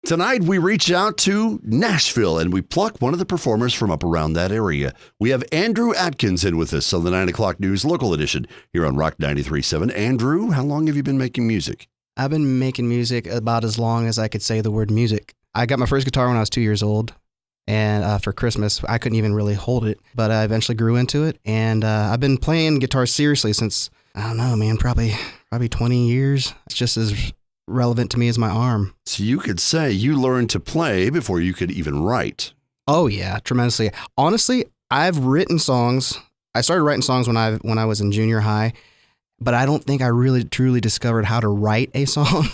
Tonight, we reach out to Nashville and we pluck one of the performers from up around that area. We have Andrew Adkins in with us on the 9 o'clock news local edition here on Rock 93.7. Andrew, how long have you been making music? I've been making music about as long as I could say the word music. I got my first guitar when I was 2 years old, and for Christmas, I couldn't even really hold it, but I eventually grew into it, and I've been playing guitar seriously since, I don't know, man, probably 20 years. It's just as relevant to me as my arm. So you could say you learned to play before you could even write. Oh yeah, tremendously. Honestly, I've written songs. I started writing songs when I was in junior high, but I don't think I really truly discovered how to write a song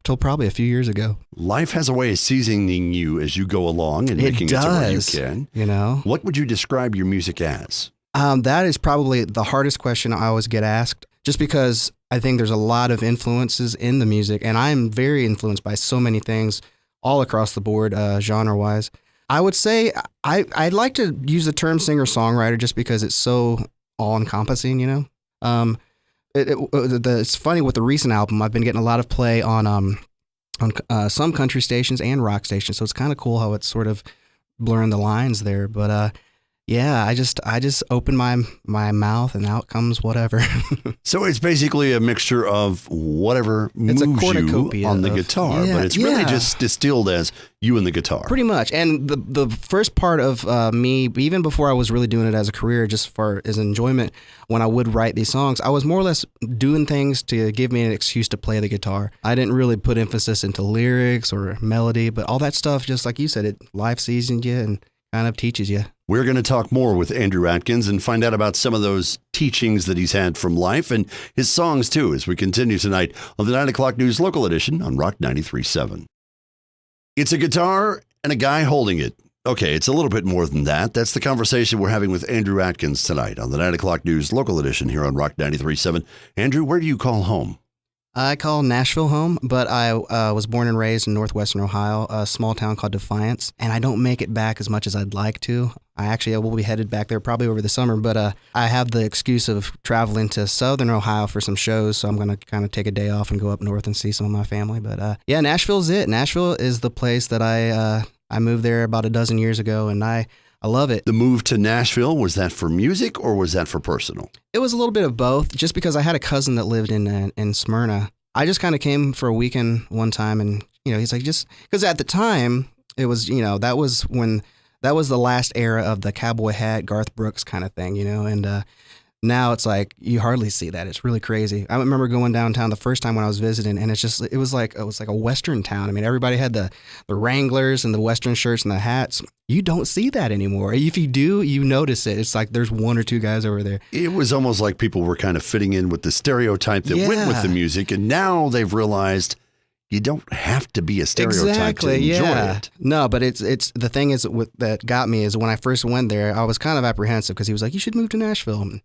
till probably a few years ago. Life has a way of seasoning you as you go along and making it to where you can. You know, what would you describe your music as? That is probably the hardest question I always get asked, just because I think there's a lot of influences in the music, and I'm very influenced by so many things all across the board, genre-wise. I would say I'd like to use the term singer-songwriter just because it's so all-encompassing, you know? It's funny with the recent album, I've been getting a lot of play on some country stations and rock stations, so it's kind of cool how it's sort of blurring the lines there, but yeah, I just open my mouth and out comes whatever. So it's basically a mixture of whatever moves you on the guitar, but it's really just distilled as you and the guitar. Pretty much. And the first part of me, even before I was really doing it as a career, just for as enjoyment, when I would write these songs, I was more or less doing things to give me an excuse to play the guitar. I didn't really put emphasis into lyrics or melody, but all that stuff, just like you said, life seasons you and kind of teaches you. We're going to talk more with Andrew Adkins and find out about some of those teachings that he's had from life and his songs, too, as we continue tonight on the 9 o'clock news local edition on Rock 93.7. It's a guitar and a guy holding it. Okay, it's a little bit more than that. That's the conversation we're having with Andrew Adkins tonight on the 9 o'clock news local edition here on Rock 93.7. Andrew, where do you call home? I call Nashville home, but I was born and raised in northwestern Ohio, a small town called Defiance, and I don't make it back as much as I'd like to. I will be headed back there probably over the summer, but I have the excuse of traveling to southern Ohio for some shows, so I'm going to kind of take a day off and go up north and see some of my family. But yeah, Nashville's it. Nashville is the place that I moved there about a dozen years ago, and I love it. The move to Nashville, was that for music or was that for personal? It was a little bit of both, just because I had a cousin that lived in Smyrna. I just kind of came for a weekend one time, and, you know, he's like, just because at the time it was, you know, that was the last era of the cowboy hat, Garth Brooks kind of thing, you know, and now it's like you hardly see that. It's really crazy. I remember going downtown the first time when I was visiting, and it was like a Western town. I mean, everybody had the Wranglers and the Western shirts and the hats. You don't see that anymore. If you do, you notice it. It's like there's one or two guys over there. It was almost like people were kind of fitting in with the stereotype that went with the music, and now they've realized you don't have to be a stereotype to enjoy it. No, but it's the thing is that got me is when I first went there, I was kind of apprehensive because he was like, you should move to Nashville. And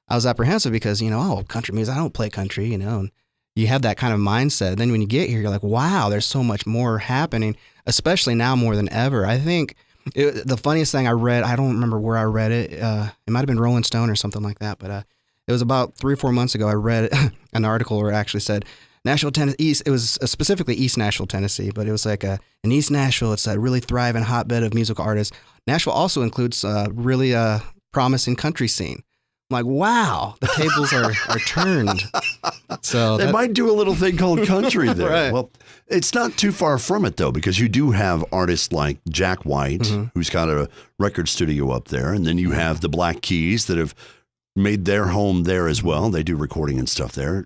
I was apprehensive because, you know, country music, I don't play country, you know, and you have that kind of mindset. Then when you get here, you're like, wow, there's so much more happening, especially now more than ever. I think the funniest thing I read, I don't remember where I read it. It might have been Rolling Stone or something like that, but it was about 3 or 4 months ago. I read an article where it actually said, Nashville, Tennessee, it was specifically East Nashville, Tennessee, but it was like in East Nashville, it's a really thriving hotbed of musical artists. Nashville also includes a really promising country scene. I'm like, wow, the tables are turned. So they might do a little thing called country there. Right. Well, it's not too far from it, though, because you do have artists like Jack White, who's got a record studio up there, and then you have the Black Keys that have made their home there as well. They do recording and stuff there.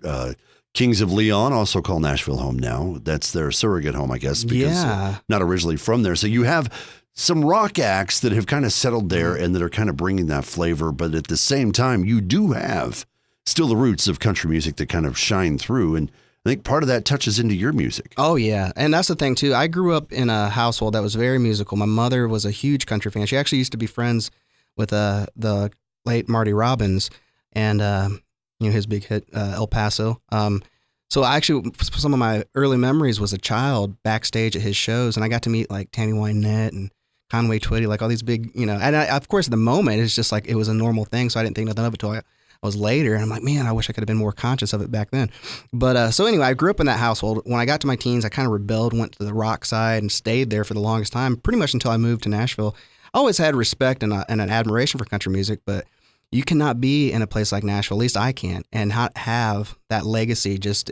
Kings of Leon also call Nashville home now. That's their surrogate home, I guess, because not originally from there. So you have some rock acts that have kind of settled there and that are kind of bringing that flavor. But at the same time, you do have still the roots of country music that kind of shine through. And I think part of that touches into your music. Oh, yeah. And that's the thing, too. I grew up in a household that was very musical. My mother was a huge country fan. She actually used to be friends with the late Marty Robbins and his big hit, El Paso. So actually, some of my early memories was a child backstage at his shows, and I got to meet like Tammy Wynette and Conway Twitty, like all these big, and of course, at the moment, it's just like it was a normal thing, so I didn't think nothing of it until was later. And I'm like, man, I wish I could have been more conscious of it back then. But so anyway, I grew up in that household. When I got to my teens, I kind of rebelled, went to the rock side and stayed there for the longest time, pretty much until I moved to Nashville. I always had respect and an admiration for country music, but you cannot be in a place like Nashville, at least I can't, and not have that legacy just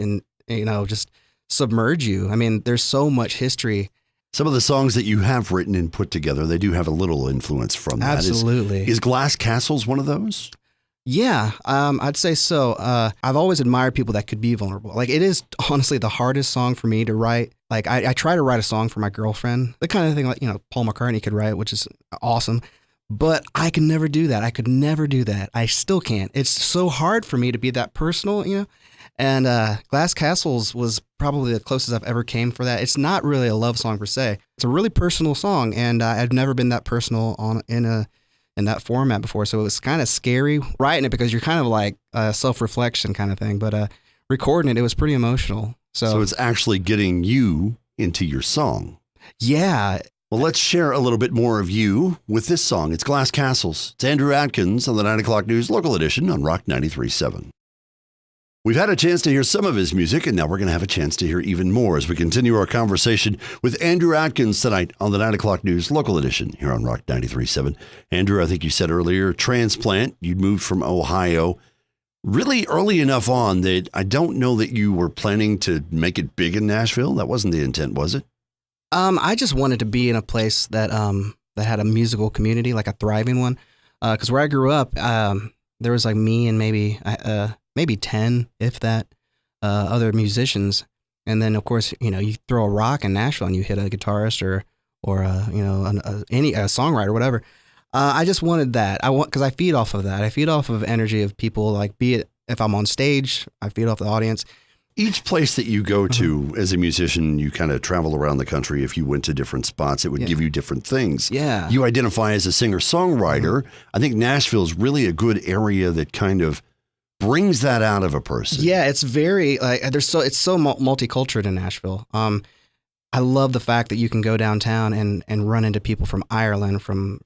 just submerge you. I mean, there's so much history. Some of the songs that you have written and put together, they do have a little influence from that. Absolutely. Is Glass Castles one of those? Yeah, I'd say so. I've always admired people that could be vulnerable. Like, it is honestly the hardest song for me to write. Like, I try to write a song for my girlfriend, the kind of thing like, Paul McCartney could write, which is awesome. But I can never do that. I could never do that. I still can't. It's so hard for me to be that personal, And Glass Castles was probably the closest I've ever came for that. It's not really a love song per se. It's a really personal song, and I've never been that personal in that format before. So it was kind of scary writing it because you're kind of like self-reflection kind of thing. But recording it was pretty emotional. So it's actually getting you into your song. Yeah. Well, let's share a little bit more of you with this song. It's Glass Castles. It's Andrew Adkins on the 9 o'clock news local edition on Rock 93.7. We've had a chance to hear some of his music, and now we're going to have a chance to hear even more as we continue our conversation with Andrew Adkins tonight on the 9 o'clock news local edition here on Rock 93.7. Andrew, I think you said earlier, transplant. You moved from Ohio really early enough on that I don't know that you were planning to make it big in Nashville. That wasn't the intent, was it? I just wanted to be in a place that that had a musical community, like a thriving one. Because where I grew up, there was like me and maybe 10, if that, other musicians. And then, of course, you throw a rock in Nashville and you hit a guitarist or any songwriter, whatever. I just wanted that. Because I feed off of that. I feed off of energy of people. Like, be it if I'm on stage, I feed off the audience. Each place that you go to as a musician, you kind of travel around the country. If you went to different spots, it would give you different things. Yeah. You identify as a singer-songwriter. I think Nashville is really a good area that kind of brings that out of a person. Yeah, it's very it's so multicultural in Nashville. I love the fact that you can go downtown and run into people from Ireland, from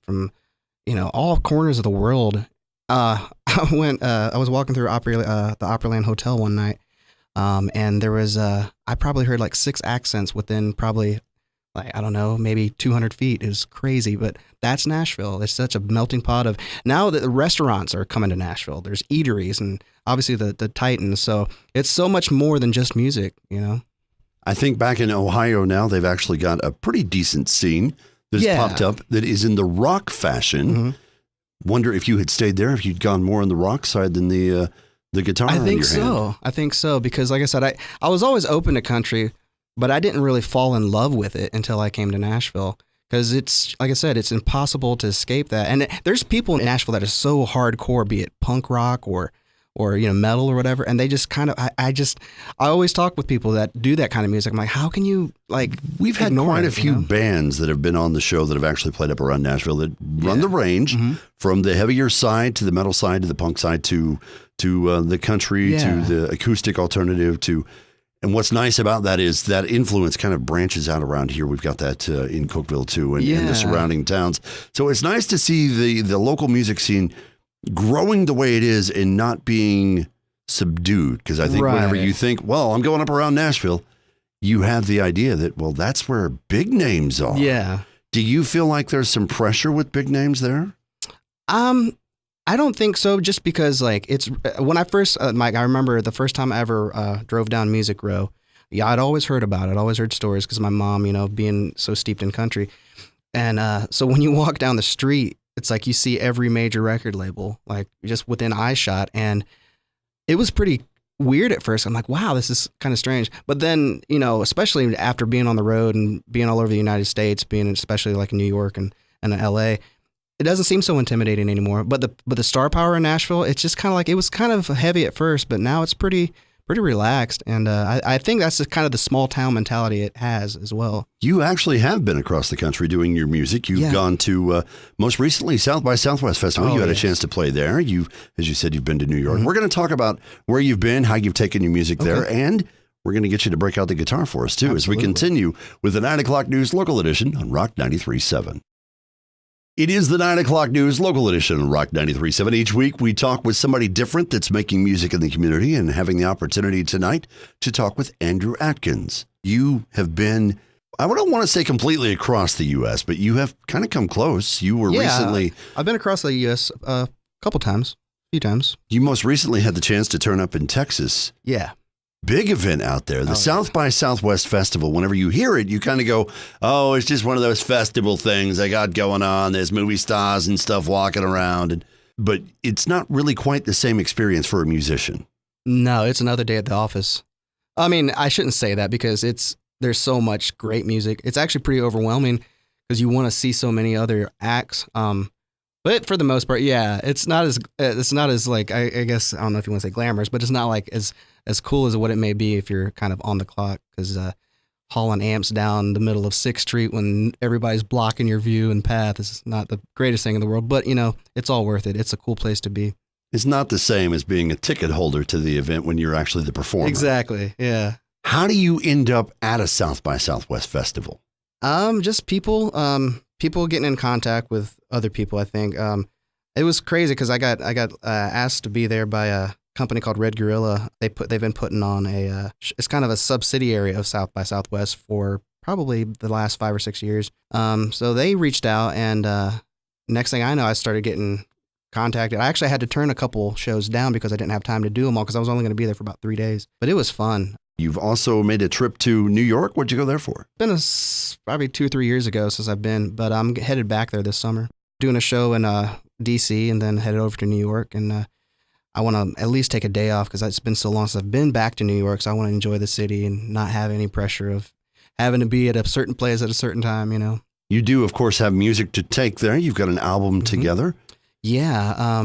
all corners of the world. I was walking through the Opryland Hotel one night. And there was, I probably heard like 6 accents within probably, I don't know, maybe 200 feet. It was crazy, but that's Nashville. It's such a melting pot of, now that the restaurants are coming to Nashville, there's eateries and obviously the Titans. So it's so much more than just music, I think back in Ohio now, they've actually got a pretty decent scene that's popped up that is in the rock fashion. Mm-hmm. Wonder if you had stayed there, if you'd gone more on the rock side than the guitar in your hand. I think so. Because like I said, I was always open to country, but I didn't really fall in love with it until I came to Nashville. Because it's, like I said, it's impossible to escape that. And there's people in Nashville that are so hardcore, be it punk rock or metal or whatever. And they just kind of, I always talk with people that do that kind of music. I'm like, how can you We've had quite a few bands that have been on the show that have actually played up around Nashville that run the range from the heavier side to the metal side to the punk side to the country to the acoustic alternative and what's nice about that is that influence kind of branches out around here. We've got that in Cookeville too and the surrounding towns. So it's nice to see the local music scene growing the way it is and not being subdued. Because I think whenever you think, well, I'm going up around Nashville, you have the idea that, well, that's where big names are. Yeah. Do you feel like there's some pressure with big names there? I don't think so, just because it's when I first, Mike, I remember the first time I ever drove down Music Row. Yeah, I'd always heard about it. I'd always heard stories because my mom, being so steeped in country. And so when you walk down the street, it's like you see every major record label, like just within eyeshot. And it was pretty weird at first. I'm like, wow, this is kind of strange. But then, especially after being on the road and being all over the United States, being especially like in New York and in LA, it doesn't seem so intimidating anymore. But the star power in Nashville, it's just kind of like, it was kind of heavy at first, but now it's pretty relaxed. And I think that's just kind of the small town mentality it has as well. You actually have been across the country doing your music. You've gone to, most recently, South by Southwest Festival. You had a chance to play there. As you said, you've been to New York. We're going to talk about where you've been, how you've taken your music there, and we're going to get you to break out the guitar for us, too, as we continue with the 9 o'clock news local edition on Rock 93.7. It is the 9 o'clock news, local edition of Rock 93.7. Each week, we talk with somebody different that's making music in the community, and having the opportunity tonight to talk with Andrew Adkins. You have been, I don't want to say completely across the U.S., but you have kind of come close. You were recently... I've been across the U.S. A couple times, a few times. You most recently had the chance to turn up in Texas. Yeah. Big event out there, the South by Southwest Festival. Whenever you hear it, you kind of go, oh, it's just one of those festival things they got going on. There's movie stars and stuff walking around. But it's not really quite the same experience for a musician. No, it's another day at the office. I mean, I shouldn't say that because there's so much great music. It's actually pretty overwhelming because you want to see so many other acts. But for the most part, yeah, it's not as like, I guess, I don't know if you want to say glamorous, but it's not like as cool as what it may be if you're kind of on the clock, because hauling amps down the middle of 6th Street when everybody's blocking your view and path is not the greatest thing in the world. But, you know, it's all worth it. It's a cool place to be. It's not the same as being a ticket holder to the event when you're actually the performer. Exactly, yeah. How do you end up at a South by Southwest festival? Just people getting in contact with other people, I think. It was crazy because I got asked to be there by a company called Red Gorilla. They've been putting on it's kind of a subsidiary of South by Southwest for probably the last 5 or 6 years. So they reached out, and next thing I know, I started getting contacted. I actually had to turn a couple shows down because I didn't have time to do them all because I was only going to be there for about 3 days. But it was fun. You've also made a trip to New York. What'd you go there for? It's been probably 2 or 3 years ago since I've been, but I'm headed back there this summer. Doing a show in D.C. and then headed over to New York, and I want to at least take a day off because it's been so long since I've been back to New York, so I want to enjoy the city and not have any pressure of having to be at a certain place at a certain time, you know. You do, of course, have music to take there. You've got an album together. Yeah,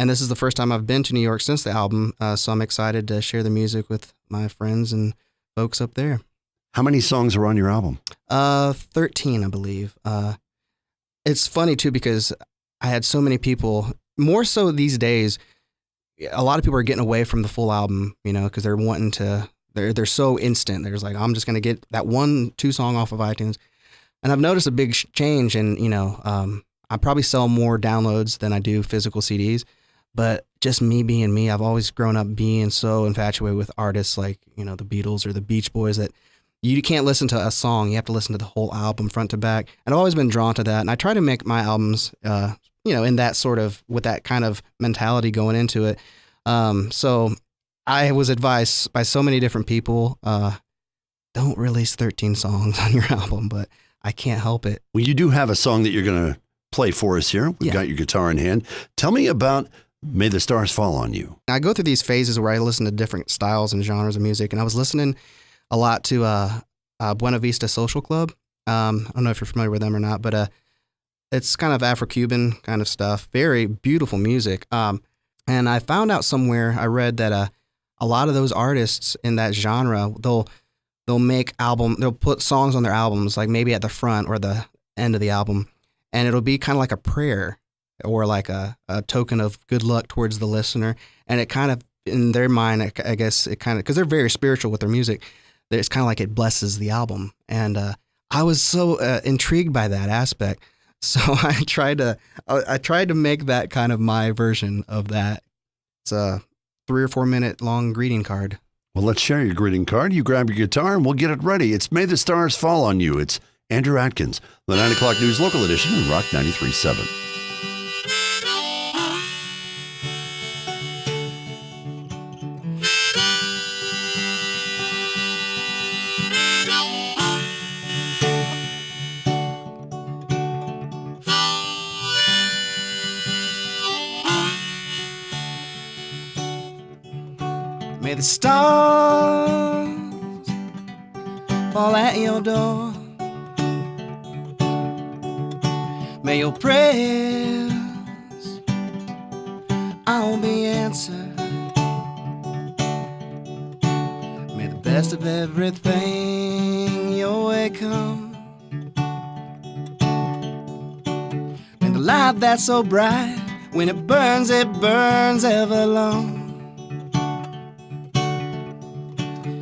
and this is the first time I've been to New York since the album, so I'm excited to share the music with my friends and folks up there. How many songs are on your album? 13, I believe. It's funny, too, because I had so many people, more so these days, a lot of people are getting away from the full album, you know, because they're wanting to, they're so instant. There's like, I'm just going to get that 1-2 song off of iTunes. And I've noticed a big change in, you know, I probably sell more downloads than I do physical CDs, but just me being me, I've always grown up being so infatuated with artists like, you know, the Beatles or the Beach Boys that you can't listen to a song. You have to listen to the whole album front to back. And I've always been drawn to that. And I try to make my albums, you know, in that sort of, with that kind of mentality going into it. So I was advised by so many different people, don't release 13 songs on your album, but I can't help it. Well, you do have a song that you're going to play for us here. We've got your guitar in hand. Tell me about May the Stars Fall on You. I go through these phases where I listen to different styles and genres of music, and I was listening a lot to Buena Vista Social Club. I don't know if you're familiar with them or not, but it's kind of Afro-Cuban kind of stuff. Very beautiful music. And I found out somewhere, I read that a lot of those artists in that genre, they'll put songs on their albums, like maybe at the front or the end of the album, and it'll be kind of like a prayer or like a token of good luck towards the listener. And it kind of, in their mind, I guess it kind of, because they're very spiritual with their music, it's kind of like it blesses the album. And I was so intrigued by that aspect. So I tried to make that kind of my version of that. It's a 3 or 4 minute long greeting card. Well, let's share your greeting card. You grab your guitar and we'll get it ready. It's May the Stars Fall on You. It's Andrew Adkins, the 9 o'clock news local edition of Rock 93.7. May the stars fall at your door. May your prayers all be answered. May the best of everything your way come. May the light that's so bright, when it burns ever long.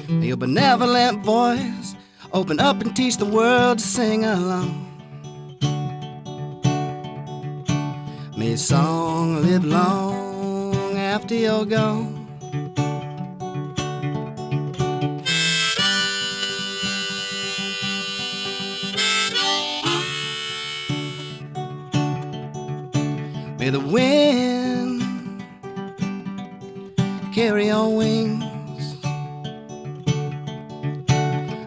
May your benevolent voice open up and teach the world to sing along. May your song live long after you're gone. May the wind carry your wings.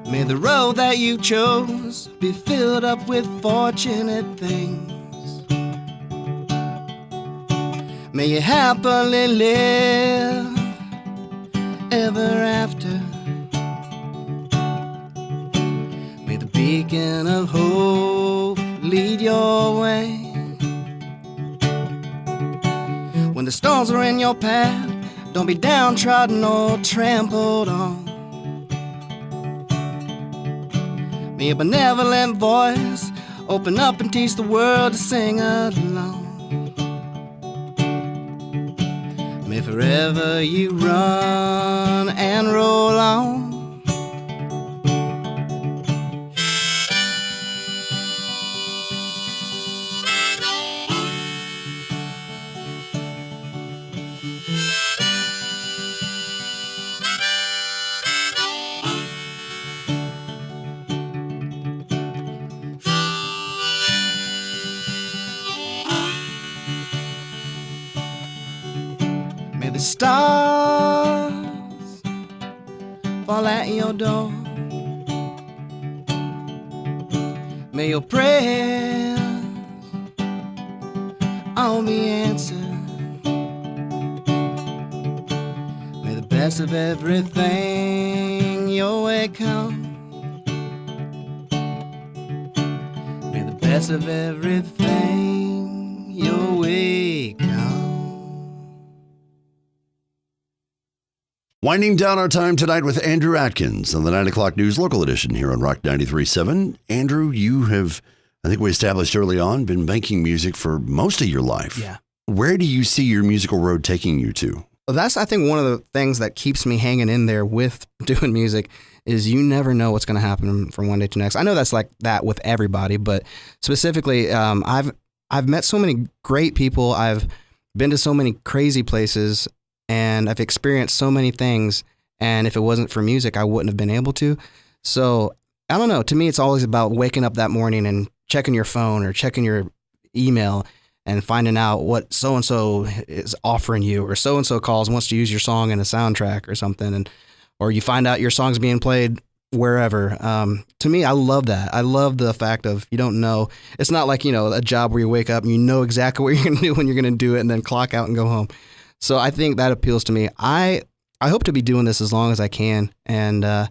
May the road that you chose be filled up with fortunate things. May you happily live ever after. May the beacon of hope lead your way. When the storms are in your path, don't be downtrodden or trampled on. May your benevolent voice open up and teach the world to sing along. May forever you run and roll on. May the stars fall at your door. May your prayers all be answered. May the best of everything your way come. May the best of everything your way come. Winding down our time tonight with Andrew Adkins on the 9 o'clock news local edition here on Rock 93.7. Andrew, you have, I think we established early on, been making music for most of your life. Yeah. Where do you see your musical road taking you to? Well, that's, I think, one of the things that keeps me hanging in there with doing music is you never know what's going to happen from one day to the next. I know that's like that with everybody, but specifically, I've met so many great people. I've been to so many crazy places, and I've experienced so many things. And if it wasn't for music, I wouldn't have been able to. So I don't know. To me, it's always about waking up that morning and checking your phone or checking your email and finding out what so-and-so is offering you, or so-and-so calls and wants to use your song in a soundtrack or something. And, or you find out your song's being played wherever. To me, I love that. I love the fact of you don't know. It's not like, a job where you wake up and you know exactly what you're going to do when you're going to do it and then clock out and go home. So I think that appeals to me. I hope to be doing this as long as I can. And I'm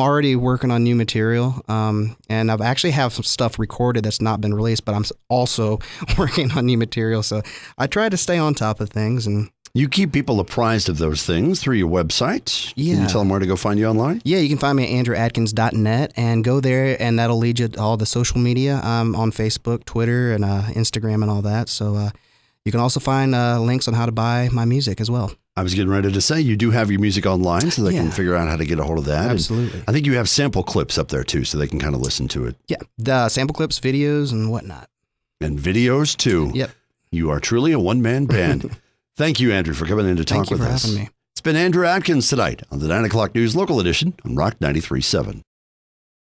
already working on new material. And I've actually have some stuff recorded that's not been released, but I'm also working on new material. So I try to stay on top of things. And you keep people apprised of those things through your website. Yeah. Can you tell them where to go find you online? Yeah, you can find me at andrewadkins.net and go there, and that'll lead you to all the social media. I'm on Facebook, Twitter, and Instagram and all that. So you can also find links on how to buy my music as well. I was getting ready to say, you do have your music online, so they can figure out how to get a hold of that. Absolutely. And I think you have sample clips up there, too, so they can kind of listen to it. Yeah, the sample clips, videos, and whatnot. And videos, too. Yep. You are truly a one-man band. Thank you, Andrew, for coming in to talk with us. Thank you for having me. It's been Andrew Adkins tonight on the 9 o'clock news local edition on Rock 93.7.